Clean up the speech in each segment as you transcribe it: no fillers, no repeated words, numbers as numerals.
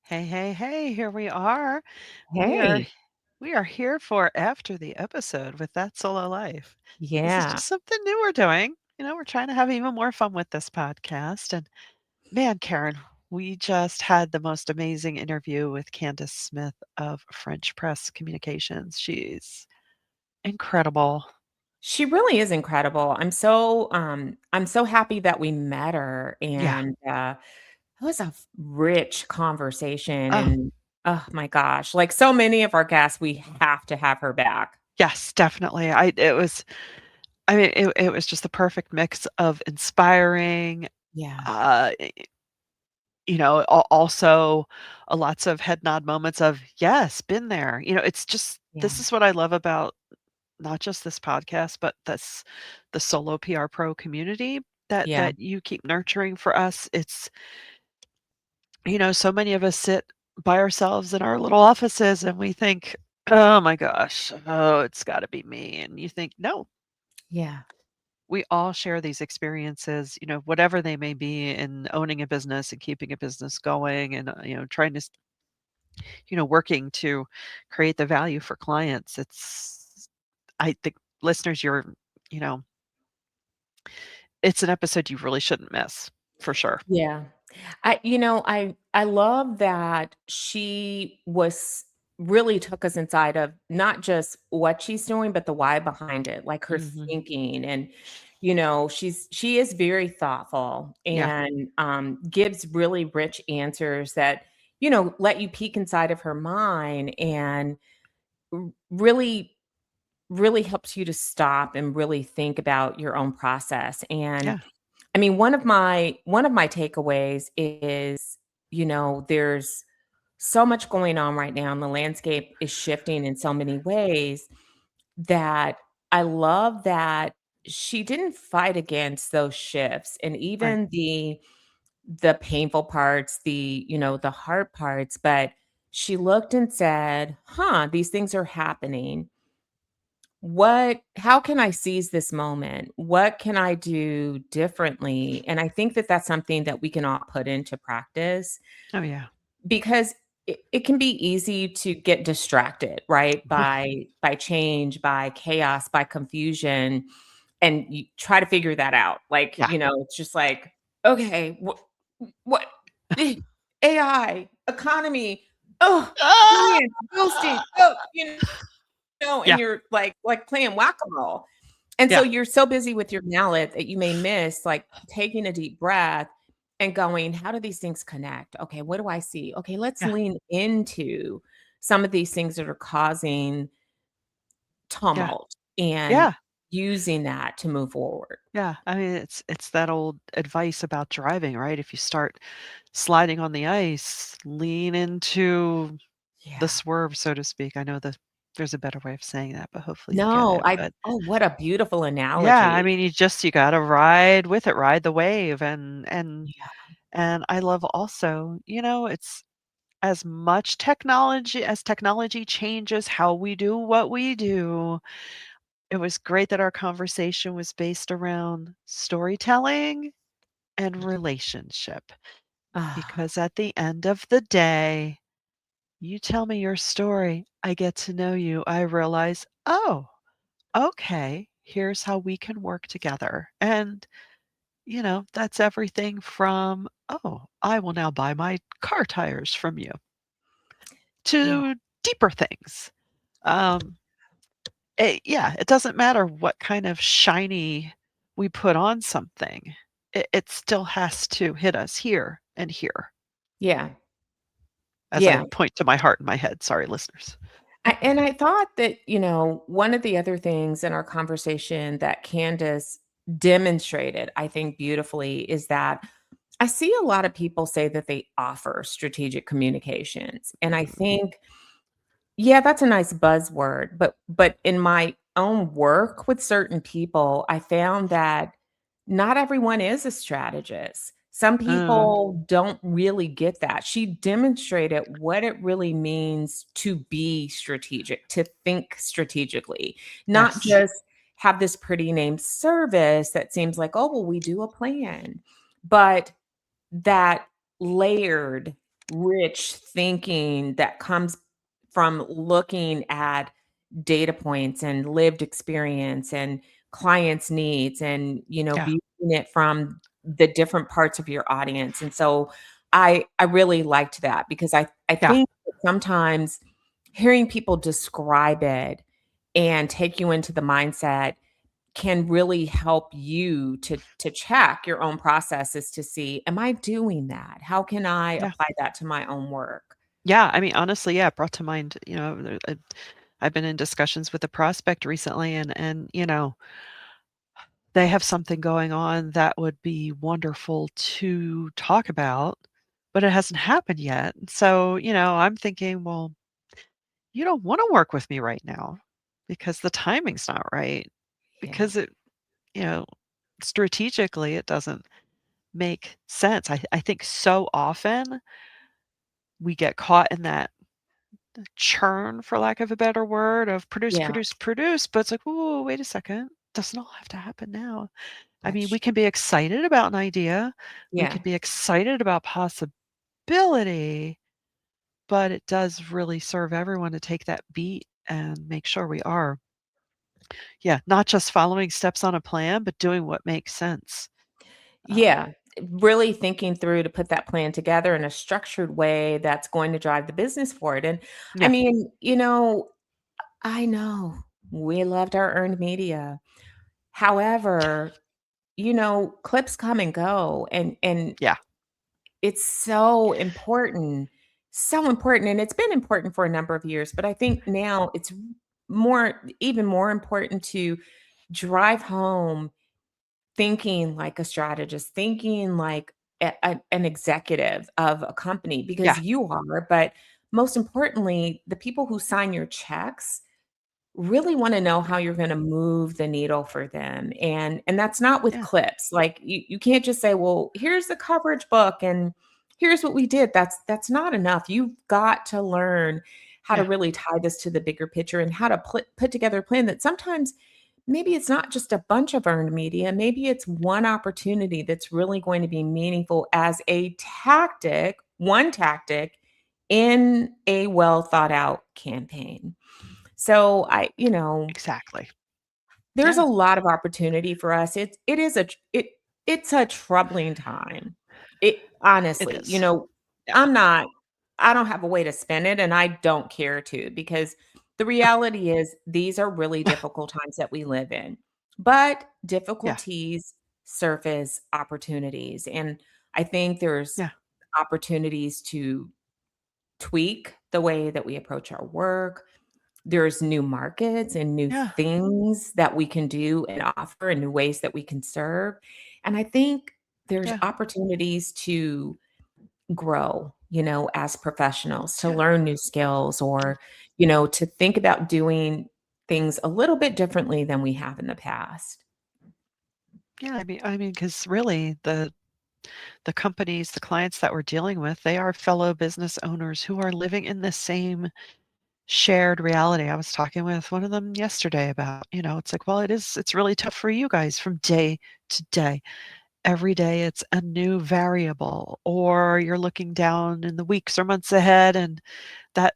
Hey, hey, hey, here we are. We are Hey, we are here for after the episode with That Solo Life. This is yeah. just something new we're doing. We're trying to have even more fun with this podcast. And man, Karen, we just had the most amazing interview with Candice Smith of French Press Communications. She's incredible. She really is incredible. I'm so happy that we met her Yeah. and it was a rich conversation Oh, and oh my gosh, like so many of our guests, we have to have her back. yes, definitely. It was just the perfect mix of inspiring, Yeah. uh also, lots of head nod moments of, "Yes, been there." It's just Yeah. this is what I love about not just this podcast, but the solo PR pro community Yeah. that you keep nurturing for us. So many of us sit by ourselves in our little offices and we think, "Oh my gosh, oh, it's gotta be me." And you think, "No, Yeah. we all share these experiences, whatever they may be in owning a business and keeping a business going and, trying to working to create the value for clients. I think listeners, you know, it's an episode you really shouldn't miss for sure. Yeah. I love that she was really took us inside of not just what she's doing, but the why behind it, like her Mhm. thinking. And, she is very thoughtful Yeah. and gives really rich answers that, let you peek inside of her mind and really, really helps you to stop and really think about your own process. And Yeah. I mean, one of my takeaways is, there's so much going on right now, and the landscape is shifting in so many ways that I love that she didn't fight against those shifts and Right. even the painful parts, the hard parts, but she looked and said, "Huh, these things are happening. How can I seize this moment? What can I do differently?" And I think that that's something that we can all put into practice Oh, yeah. because it can be easy to get distracted, right? By change, by chaos, by confusion, and you try to figure that out. Like, Yeah. it's just like, okay, what AI, economy, oh, Ah! clients, ghosting, oh, and Yeah. you're like playing whack-a-mole. And so Yeah. you're so busy with your mallet that you may miss like taking a deep breath and going, how do these things connect? Okay, what do I see? Okay, let's Yeah. lean into some of these things that are causing Yeah. tumult and Yeah. using that to move forward. Yeah. I mean, it's that old advice about driving, right? If you start sliding on the ice, lean into the Yeah. swerve, so to speak. I know there's a better way of saying that, but hopefully you get No, it. I But oh, what a beautiful yeah, I analogy. mean, you gotta ride with it, ride the wave, Yeah. and I love also, it's as much technology changes how we do what we do. It was great that our conversation was based around storytelling and relationship, Ah, because at the end of the day, you tell me your story, I get to know you, I realize, "Oh, okay, here's how we can work together." And that's everything from, "Oh, I will now buy my car tires from you," yeah, to deeper things. Um, yeah, it doesn't matter what kind of shiny we put on something. It still has to hit us here and here, yeah, as I yeah. point to my heart and my head. Sorry, listeners. And I thought that, one of the other things in our conversation that Candace demonstrated, I think beautifully, is that I see a lot of people say that they offer strategic communications. And I Mhm. think, yeah, that's a nice buzzword, but in my own work with certain people, I found that not everyone is a strategist. Some Mm, people don't really get that. She demonstrated what it really means to be strategic, to think strategically, not yes. just have this pretty named service that seems like, oh, well, we do a plan, but that layered rich thinking that comes from looking at data points and lived experience and clients' needs and, Yeah, viewing it from the different parts of your audience. And so I really liked that because I yeah, think that sometimes hearing people describe it and take you into the mindset can really help you to check your own processes to see, am I doing that? How can I yeah. apply that to my own work? Yeah, I mean, honestly, yeah, it brought to mind, I've been in discussions with a prospect recently and they have something going on that would be wonderful to talk about, but it hasn't happened yet. So, I'm thinking, well, you don't want to work with me right now because the timing's not right. Yeah. Because you know, strategically, it doesn't make sense. I think so often we get caught in that churn, for lack of a better word, of produce, Yeah. produce, produce. But it's like, oh, wait a second. Doesn't all have to happen now. I mean, That's we can be excited about an idea. We yeah. can be excited about possibility, but it does really serve everyone to take that beat and make sure we are, yeah, not just following steps on a plan, but doing what makes sense. Um, Yeah, really thinking through to put that plan together in a structured way that's going to drive the business forward. And I yeah, mean, I know we loved our earned media. However, clips come and go and yeah, it's so important and it's been important for a number of years, but I think now it's even more important to drive home thinking like a strategist, thinking like an executive of a company yeah, because you are, but most importantly, the people who sign your checks really wanna know how you're gonna move the needle for them, and that's not with yeah, clips, like, you can't just say, "Well, here's the coverage book, and here's what we did." That's not enough, you've got to learn how to yeah, really tie this to the bigger picture and how to put together a plan that sometimes maybe it's not just a bunch of earned media, maybe it's one opportunity that's really going to be meaningful as a tactic, one tactic in a well thought out campaign. So exactly. there's a Yeah, lot of opportunity for us. It's a troubling time. It it honestly, is. Yeah, I'm not I don't have a way to spin it and I don't care to because the reality is these are really difficult times that we live in. But yeah, difficulties surface opportunities and I think there's yeah, opportunities to tweak the way that we approach our work. There's new markets and new yeah, things that we can do and offer and new ways that we can serve. And I think there's yeah, opportunities to grow, as professionals, to yeah, learn new skills or, to think about doing things a little bit differently than we have in the past. yeah. I mean, because really, the companies, the clients that we're dealing with, they are fellow business owners who are living in the same shared reality. I was talking with one of them yesterday about, it's like, well, it's really tough for you guys from day to day. Every day it's a new variable, or you're looking down in the weeks or months ahead, and that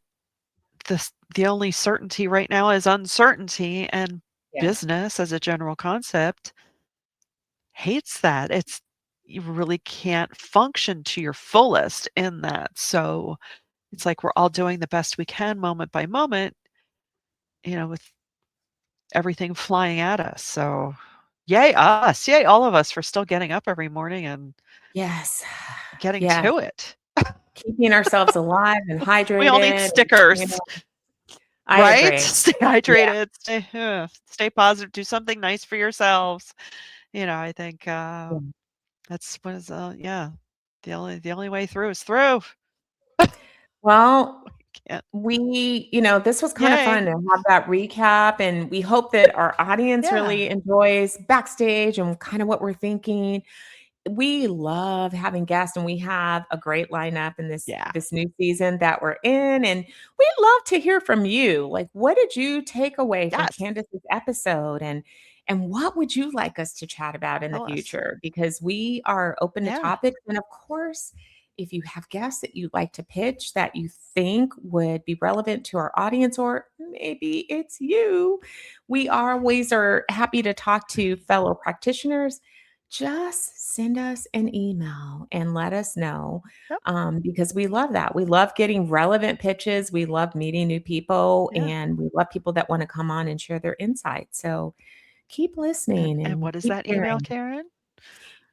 the only certainty right now is uncertainty, and Yeah. business as a general concept hates that. You really can't function to your fullest in that. So it's like we're all doing the best we can moment by moment, with everything flying at us. So yay us, yay all of us for still getting up every morning and Yes. getting Yes. to it. Keeping ourselves alive and We all need hydrated. stickers, I right? agree. Stay Yeah. hydrated, stay positive, do something nice for yourselves. I think, Yeah. that's what is, yeah, the only way through is through. Well, Can't this was kind of yay. fun to have that recap, and we hope that our audience Yeah. really enjoys backstage and kind of what we're thinking. We love having guests, and we have a great lineup in this Yeah. this new season that we're in, and we'd love to hear from you. Like, what did you take away from Yes. Candace's episode, and what would you like us to chat about in the Tell us. future? Because we are open to Yeah. topics, and of course, if you have guests that you'd like to pitch that you think would be relevant to our audience, or maybe it's you, we always are happy to talk to fellow practitioners. Just send us an email and let us know, Yep. because we love that. We love getting relevant pitches. We love meeting new people, Yeah. and we love people that want to come on and share their insights. So keep And listening and and what is keep that email, sharing. Karen?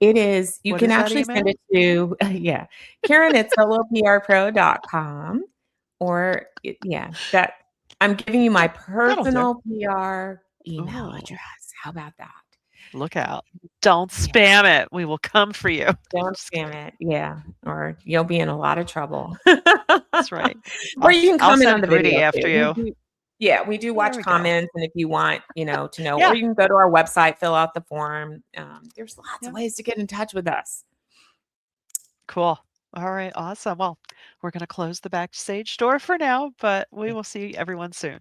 It is, you What can is that actually send email? it to, yeah, Karen at soloprpro.com, or yeah, that I'm giving you my That'll do. personal PR email Ooh, address. How about that? look out. Don't Yeah, spam it. We will come for you. don't Just spam kidding. it. Yeah, or you'll be in a lot of trouble. That's right. Or you can I'll comment on send the Gritty video after too. you. Yeah, we do There watch we go. comments, and if you want, to know, or Yeah. you can go to our website, fill out the form. There's lots of Yeah. ways to get in touch with us. Cool. All right. Awesome. Well, we're going to close the backstage door for now, but we will see everyone soon.